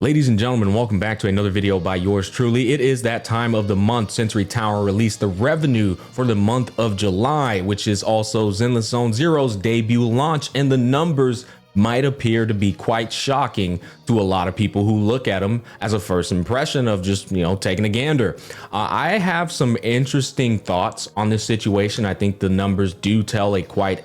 Ladies and gentlemen, welcome back to another video by yours truly. It is that time of the month. Sentry Tower released the revenue for the month of July, which is also Zenless Zone Zero's debut launch, and the numbers might appear to be quite shocking to a lot of people who look at them as a first impression of just, taking a gander. I have some interesting thoughts on this situation. I think the numbers do tell a quite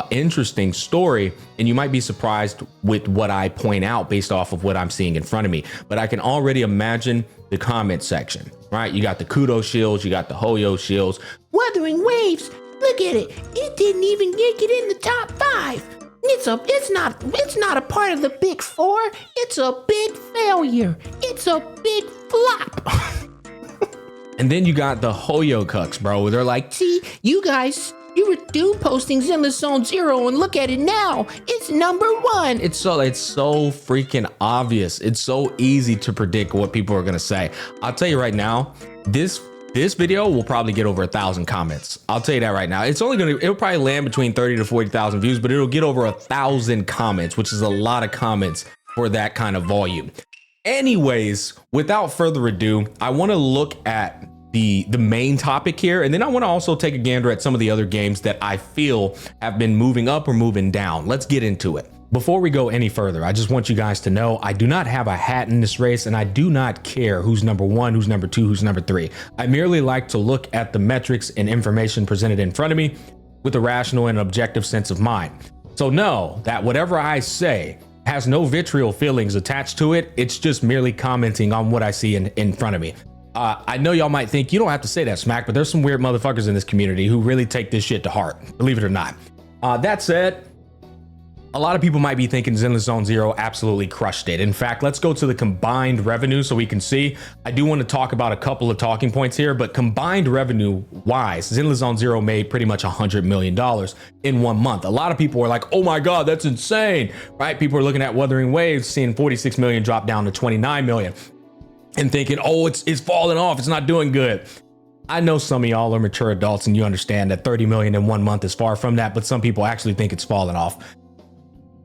interesting story, and you might be surprised with what I point out based off of what I'm seeing in front of me. But I can already imagine the comment section, right? You got the Kudo shields, you got the Hoyo shields. Wuthering Waves, look at it. It didn't even get in the top 5. It's not a part of the big 4. It's a big failure. It's a big flop. And then you got the Hoyo cucks, bro. They're like, see, you guys, you were doom posting Zenless Zone Zero, and look at it now. It's number 1. It's so freaking obvious. It's so easy to predict what people are gonna say. I'll tell you right now, this video will probably get over 1,000 comments. I'll tell you that right now. It'll probably land between 30 to 40,000 views, but it'll get over 1,000 comments, which is a lot of comments for that kind of volume. Anyways, without further ado, I want to look at the main topic here, and then I want to also take a gander at some of the other games that I feel have been moving up or moving down. Let's get into it. Before we go any further, I just want you guys to know I do not have a hat in this race, and I do not care who's number 1, who's number 2, who's number 3. I merely like to look at the metrics and information presented in front of me with a rational and objective sense of mind. So know that whatever I say has no vitriol feelings attached to it. It's just merely commenting on what I see in front of me. I know y'all might think you don't have to say that, Smack, but there's some weird motherfuckers in this community who really take this shit to heart, believe it or not. That said, a lot of people might be thinking Zenless Zone Zero absolutely crushed it. In fact, let's go to the combined revenue so we can see. I do want to talk about a couple of talking points here, but combined revenue wise, Zenless Zone Zero made pretty much $100 million in 1 month. A lot of people were like, oh my God, that's insane, right? People are looking at Wuthering Waves, seeing 46 million drop down to 29 million. And thinking, oh, it's falling off, it's not doing good. I know some of y'all are mature adults and you understand that 30 million in 1 month is far from that, but some people actually think it's falling off.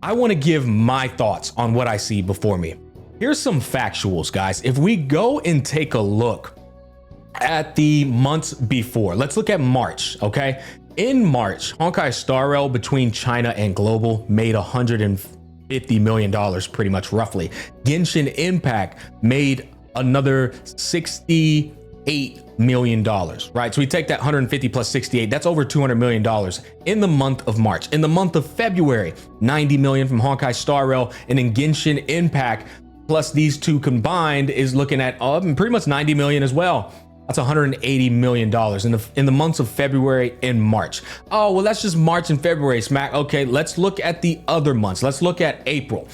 I want to give my thoughts on what I see before me. Here's some factuals, guys. If we go and take a look at the months before, let's look at March, okay? In March, Honkai Star Rail between China and global made $150 million, pretty much roughly. Genshin Impact made another $68 million, right? So we take that 150 plus 68, that's over $200 million in the month of March. In the month of February, 90 million from Honkai Star Rail, and then Genshin Impact plus these two combined is looking at pretty much 90 million as well. That's $180 million in the months of February and March. Oh, well, that's just March and February, Smack. Okay, let's look at the other months. Let's look at April.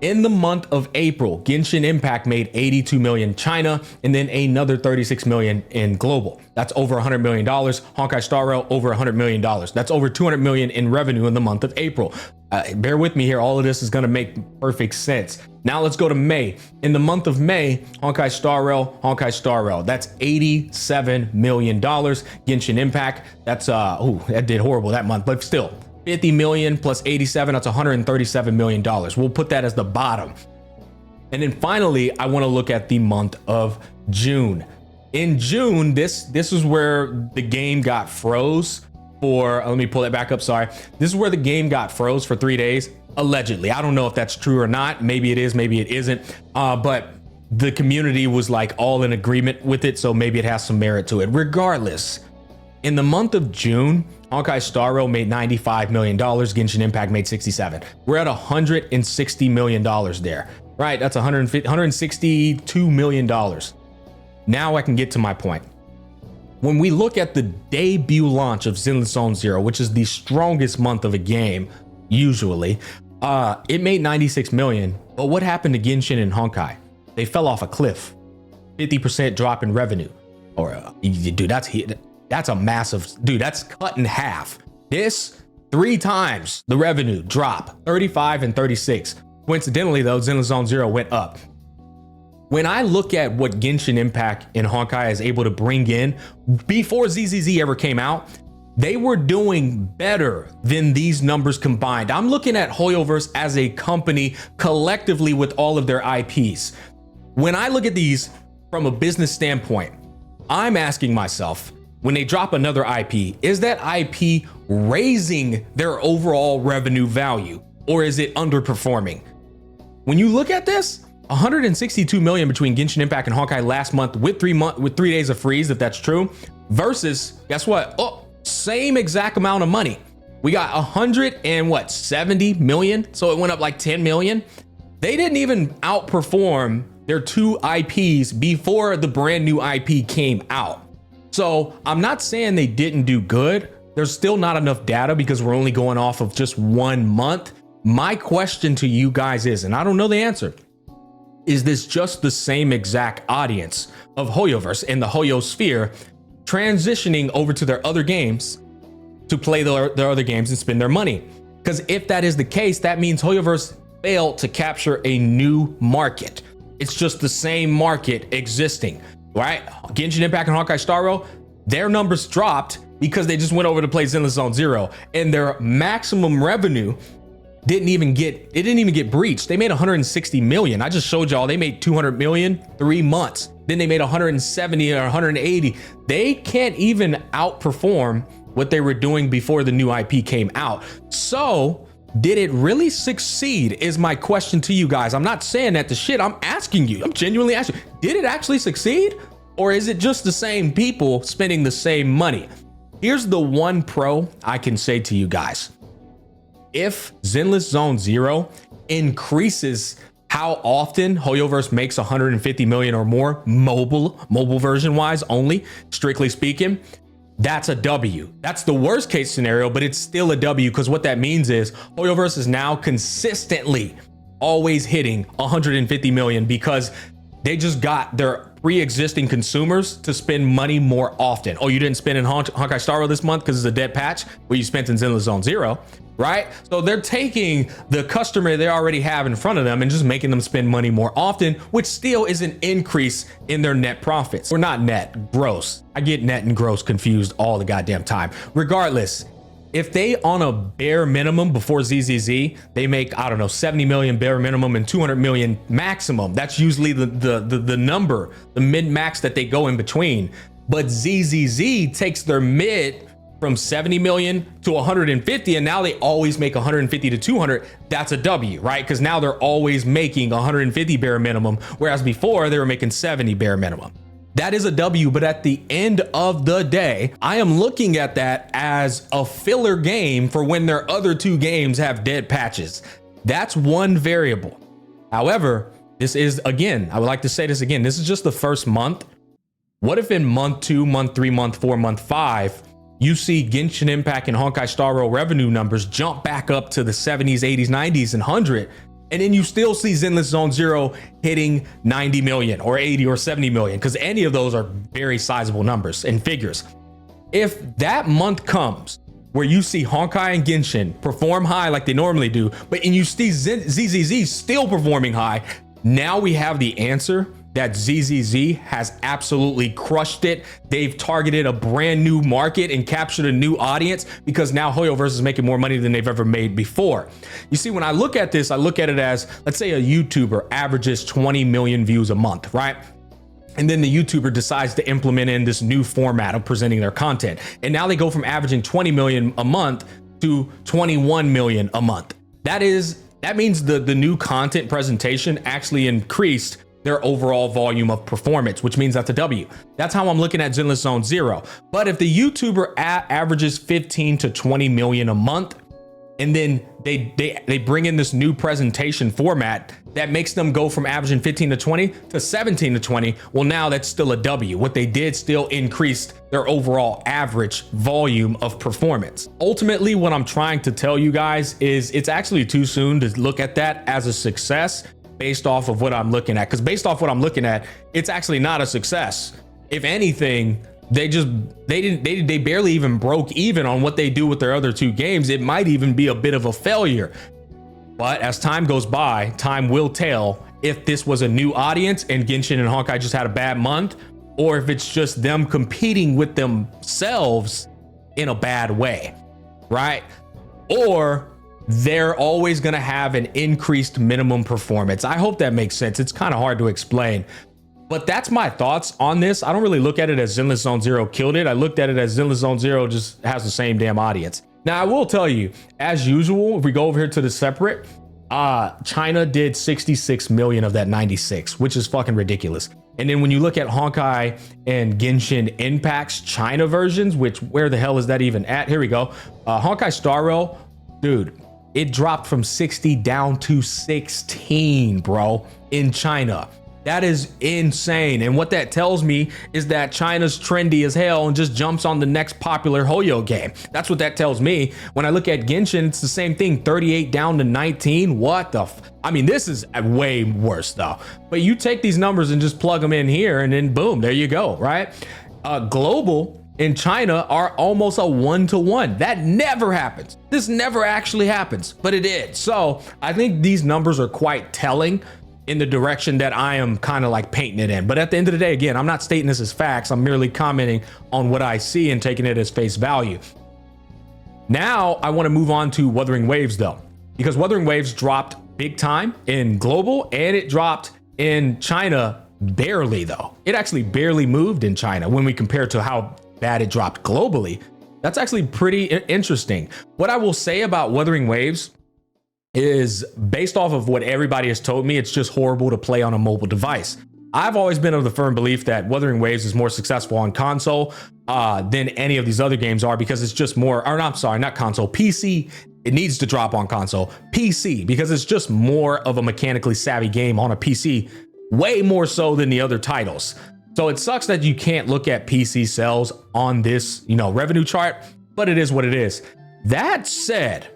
In the month of April, Genshin Impact made 82 million China, and then another 36 million in global. That's over $100 million. Honkai Star Rail, over $100 million. That's over 200 million in revenue in the month of April. Bear with me here. All of this is going to make perfect sense. Now let's go to May. In the month of May, Honkai Star Rail, that's $87 million. Genshin Impact, that's, that did horrible that month, but still. 50 million plus 87, that's $137 million. We'll put that as the bottom. And then finally, I want to look at the month of June. In June, this is where the game got froze for, let me pull that back up, sorry. This is where the game got froze for 3 days, allegedly. I don't know if that's true or not. Maybe it is, maybe it isn't. But the community was like all in agreement with it, so maybe it has some merit to it. Regardless, in the month of June, Honkai Star Rail made $95 million. Genshin Impact made 67. We're at $160 million there, right? That's $162 million. Now I can get to my point. When we look at the debut launch of Zenless Zone Zero, which is the strongest month of a game, usually, it made 96 million. But what happened to Genshin and Honkai? They fell off a cliff. 50% drop in revenue. Dude, that's a massive, dude, that's cut in half. This 3 times the revenue drop, 35 and 36. Coincidentally though, Zenless Zone Zero went up. When I look at what Genshin Impact and Honkai is able to bring in before ZZZ ever came out, They were doing better than these numbers combined. I'm looking at Hoyoverse as a company collectively with all of their IPs. When I look at these from a business standpoint, I'm asking myself, when they drop another IP, is that IP raising their overall revenue value, or is it underperforming? When you look at this, 162 million between Genshin Impact and Honkai last month with 3 days of freeze, if that's true, versus, guess what? Oh, same exact amount of money. We got 170 million, so it went up like 10 million. They didn't even outperform their two IPs before the brand new IP came out. So I'm not saying they didn't do good. There's still not enough data because we're only going off of just 1 month. My question to you guys is, and I don't know the answer, is this just the same exact audience of Hoyoverse and the Hoyo sphere transitioning over to their other games to play their other games and spend their money? Because if that is the case, that means Hoyoverse failed to capture a new market. It's just the same market existing, right? Genshin Impact and Honkai Star Rail, their numbers dropped because they just went over to play Zenless Zone Zero, and their maximum revenue didn't even get breached. They made 160 million. I just showed y'all they made 200 million 3 months. Then they made 170 or 180. They can't even outperform what they were doing before the new IP came out. So did it really succeed is my question to you guys. I'm not saying that the shit, I'm asking you. I'm genuinely asking, did it actually succeed? Or is it just the same people spending the same money? Here's the one pro I can say to you guys. If Zenless Zone Zero increases how often Hoyoverse makes 150 million or more mobile version wise only, strictly speaking, that's a W. That's the worst case scenario, but it's still a W, because what that means is Hoyoverse is now consistently always hitting 150 million because they just got their pre-existing consumers to spend money more often. Oh, you didn't spend in Honkai Star Rail this month because it's a dead patch? Well, you spent in Zenless Zone Zero, right? So they're taking the customer they already have in front of them and just making them spend money more often, which still is an increase in their net profits. Or not net, gross. I get net and gross confused all the goddamn time. Regardless, if they on a bare minimum before ZZZ, they make, I don't know, 70 million bare minimum and 200 million maximum. That's usually the number, the mid max that they go in between. But ZZZ takes their mid from 70 million to 150, and now they always make 150 to 200. That's a W, right? Because now they're always making 150 bare minimum, whereas before they were making 70 bare minimum. That is a W, but at the end of the day, I am looking at that as a filler game for when their other two games have dead patches. That's one variable. However, this is, again, I would like to say this again, this is just the first month. What if in month 2, month 3, month 4, month 5, you see Genshin Impact and Honkai Star Rail revenue numbers jump back up to the 70s, 80s, 90s, and 100, and then you still see Zenless Zone Zero hitting 90 million or 80 or 70 million, because any of those are very sizable numbers and figures. If that month comes where you see Honkai and Genshin perform high like they normally do, and you see ZZZ still performing high, now we have the answer that ZZZ has absolutely crushed it. They've targeted a brand new market and captured a new audience, because now Hoyoverse is making more money than they've ever made before. You see, when I look at this, I look at it as, let's say a YouTuber averages 20 million views a month, right? And then the YouTuber decides to implement in this new format of presenting their content. And now they go from averaging 20 million a month to 21 million a month. That means the new content presentation actually increased their overall volume of performance, which means that's a W. That's how I'm looking at Zenless Zone Zero. But if the YouTuber averages 15 to 20 million a month, and then they bring in this new presentation format that makes them go from averaging 15 to 20 to 17 to 20, well, now that's still a W. What they did still increased their overall average volume of performance. Ultimately, what I'm trying to tell you guys is it's actually too soon to look at that as a success based off of what I'm looking at. Because based off what I'm looking at, it's actually not a success. If anything, they barely even broke even on what they do with their other two games. It might even be a bit of a failure. But as time goes by, time will tell if this was a new audience and Genshin and Honkai just had a bad month, or if it's just them competing with themselves in a bad way, right? Or they're always going to have an increased minimum performance. I hope that makes sense. It's kind of hard to explain, but that's my thoughts on this. I don't really look at it as Zenless Zone Zero killed it. I looked at it as Zenless Zone Zero just has the same damn audience. Now, I will tell you, as usual, if we go over here to the separate, China did 66 million of that 96, which is fucking ridiculous. And then when you look at Honkai and Genshin Impact's China versions, which where the hell is that even at? Here we go. Honkai Star Rail, dude, it dropped from 60 down to 16, bro, in China. That is insane. And what that tells me is that China's trendy as hell and just jumps on the next popular Hoyo game. That's what that tells me. When I look at Genshin, it's the same thing, 38 down to 19. What the I mean, this is way worse though. But you take these numbers and just plug them in here and then boom, there you go, right? Global in China are almost a 1-to-1. That never happens. This never actually happens, but it did. So I think these numbers are quite telling in the direction that I am kind of like painting it in. But at the end of the day, again, I'm not stating this as facts. I'm merely commenting on what I see and taking it as face value. Now I want to move on to Wuthering Waves though, because Wuthering Waves dropped big time in global and it dropped in China barely though. It actually barely moved in China when we compare to how bad it dropped globally. That's actually pretty interesting. What I will say about Wuthering Waves is based off of what everybody has told me, it's just horrible to play on a mobile device. I've always been of the firm belief that Wuthering Waves is more successful on console than any of these other games are, because it's just more, or I'm sorry, not console, PC. It needs to drop on console, PC, because it's just more of a mechanically savvy game on a PC, way more so than the other titles. So it sucks that you can't look at PC sales on this, revenue chart, but it is what it is. That said,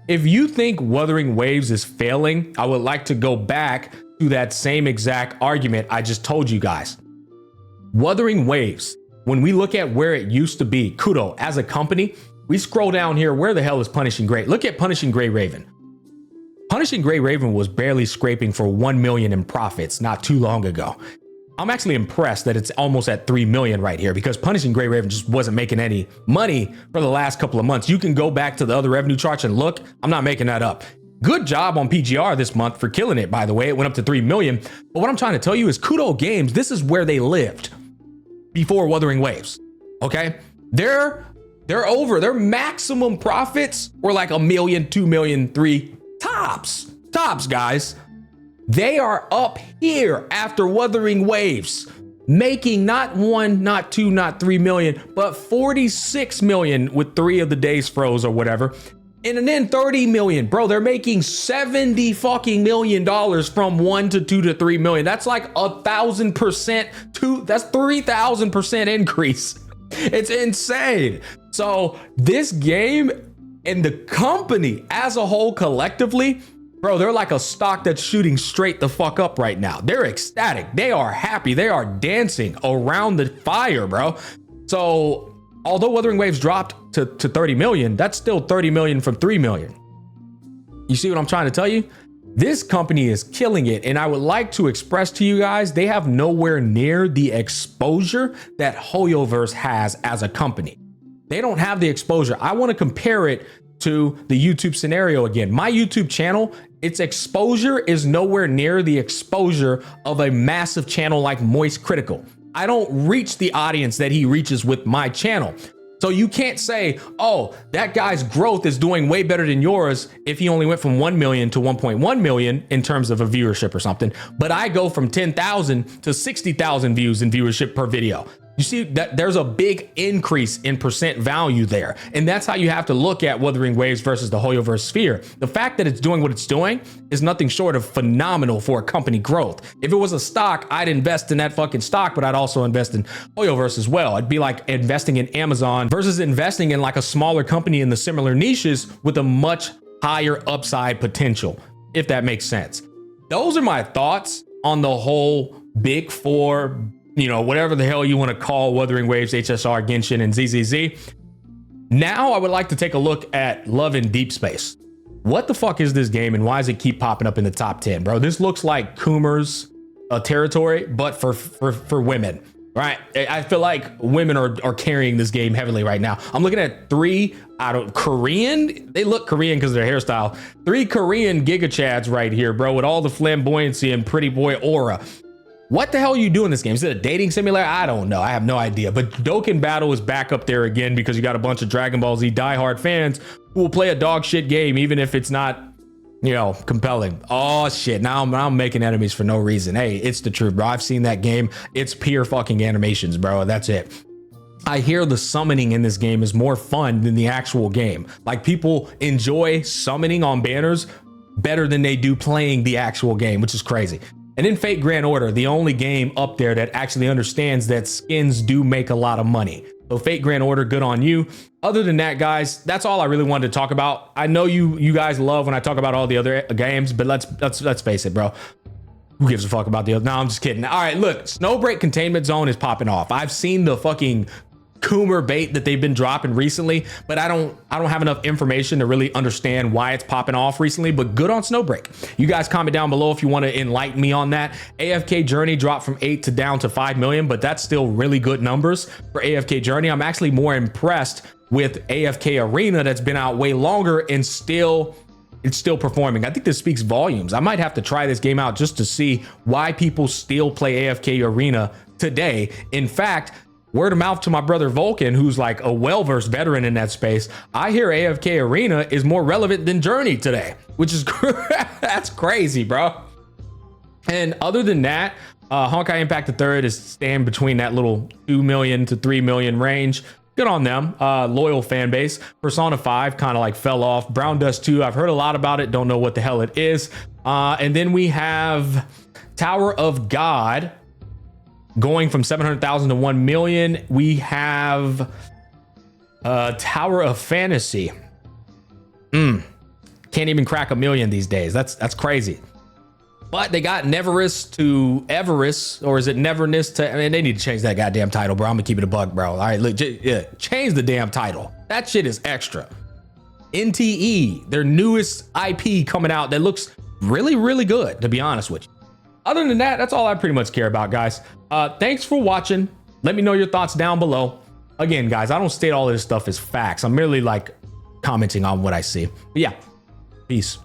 if you think Wuthering Waves is failing, I would like to go back to that same exact argument I just told you guys. Wuthering Waves, when we look at where it used to be, Kudo as a company, we scroll down here, where the hell is Punishing Gray? Look at Punishing Gray Raven. Punishing Gray Raven was barely scraping for 1 million in profits not too long ago. I'm actually impressed that it's almost at 3 million right here, because Punishing Gray Raven just wasn't making any money for the last couple of months. You can go back to the other revenue charts and look, I'm not making that up. Good job on PGR this month for killing it, by the way. It went up to 3 million. But what I'm trying to tell you is Kudo Games, this is where they lived before Wuthering Waves. Okay? They're over. Their maximum profits were like 1 million, 2 million, 3 tops. Tops, guys. They are up here after Wuthering Waves, making not 1, not 2, not 3 million, but 46 million with 3 of the days froze or whatever. And then 30 million, bro. They're making 70 fucking million dollars from 1 to 2 to 3 million. That's like 1,000% that's 3,000% increase. It's insane. So this game and the company as a whole collectively, bro, they're like a stock that's shooting straight the fuck up right now. They're ecstatic. They are happy. They are dancing around the fire, bro. So although Wuthering Waves dropped to 30 million, that's still 30 million from 3 million. You see what I'm trying to tell you? This company is killing it. And I would like to express to you guys, they have nowhere near the exposure that Hoyoverse has as a company. They don't have the exposure. I want to compare it to the YouTube scenario again. My YouTube channel, its exposure is nowhere near the exposure of a massive channel like Moist Critical. I don't reach the audience that he reaches with my channel. So you can't say, oh, that guy's growth is doing way better than yours if he only went from 1 million to 1.1 million in terms of a viewership or something. But I go from 10,000 to 60,000 views in viewership per video. You see that there's a big increase in percent value there. And that's how you have to look at Wuthering Waves versus the Hoyoverse sphere. The fact that it's doing what it's doing is nothing short of phenomenal for a company growth. If it was a stock, I'd invest in that fucking stock, but I'd also invest in Hoyoverse as well. It'd be like investing in Amazon versus investing in like a smaller company in the similar niches with a much higher upside potential, if that makes sense. Those are my thoughts on the whole big four, whatever the hell you want to call Wuthering Waves, HSR, Genshin, and ZZZ. Now I would like to take a look at Love in Deep Space. What the fuck is this game and why does it keep popping up in the top 10, bro? This looks like Coomer's territory, but for women. Right. I feel like women are carrying this game heavily right now. I'm looking at 3 out of Korean. They look Korean because of their hairstyle. 3 Korean Giga Chads right here, bro, with all the flamboyancy and pretty boy aura. What the hell are you doing in this game? Is it a dating simulator? I don't know. I have no idea. But Dokkan Battle is back up there again because you got a bunch of Dragon Ball Z diehard fans who will play a dog shit game even if it's not, you know, compelling. Oh shit, now I'm making enemies for no reason. Hey, it's the truth, bro. I've seen that game. It's pure fucking animations, bro. That's it. I hear the summoning in this game is more fun than the actual game. Like, people enjoy summoning on banners better than they do playing the actual game, which is crazy. And in Fate Grand Order, the only game up there that actually understands that skins do make a lot of money. So Fate Grand Order, good on you. Other than that, guys, that's all I really wanted to talk about. I know you guys love when I talk about all the other games, but let's face it, bro. Who gives a fuck about the other? No, I'm just kidding. All right, look, Snowbreak Containment Zone is popping off. I've seen the fucking Coomer bait that they've been dropping recently, but I don't have enough information to really understand why it's popping off recently. But good on Snowbreak. You guys comment down below if you want to enlighten me on that. AFK Journey dropped from 8 to down to 5 million, but that's still really good numbers for AFK Journey. I'm actually more impressed with AFK Arena that's been out way longer and it's still performing. I think this speaks volumes. I might have to try this game out just to see why people still play AFK Arena today. In fact, word of mouth to my brother Vulcan, who's like a well-versed veteran in that space, I hear AFK Arena is more relevant than Journey today, which is that's crazy, bro. And other than that, Honkai Impact III is staying between that little 2 million to 3 million range. Good on them. Loyal fan base. Persona 5 kind of like fell off. Brown Dust 2, I've heard a lot about it, don't know what the hell it is. And then we have Tower of God going from 700,000 to 1 million. We have Tower of Fantasy. Can't even crack 1 million these days. That's crazy. But they got Neverest to Everest, or is it Neverness to? I mean, they need to change that goddamn title, bro. I'm gonna keep it a buck, bro. All right, look, yeah, change the damn title. That shit is extra. NTE, their newest IP coming out that looks really, really good, to be honest with you. Other than that, that's all I pretty much care about, guys. Thanks for watching. Let me know your thoughts down below. Again, guys, I don't state all of this stuff as facts. I'm merely like commenting on what I see. But yeah, peace.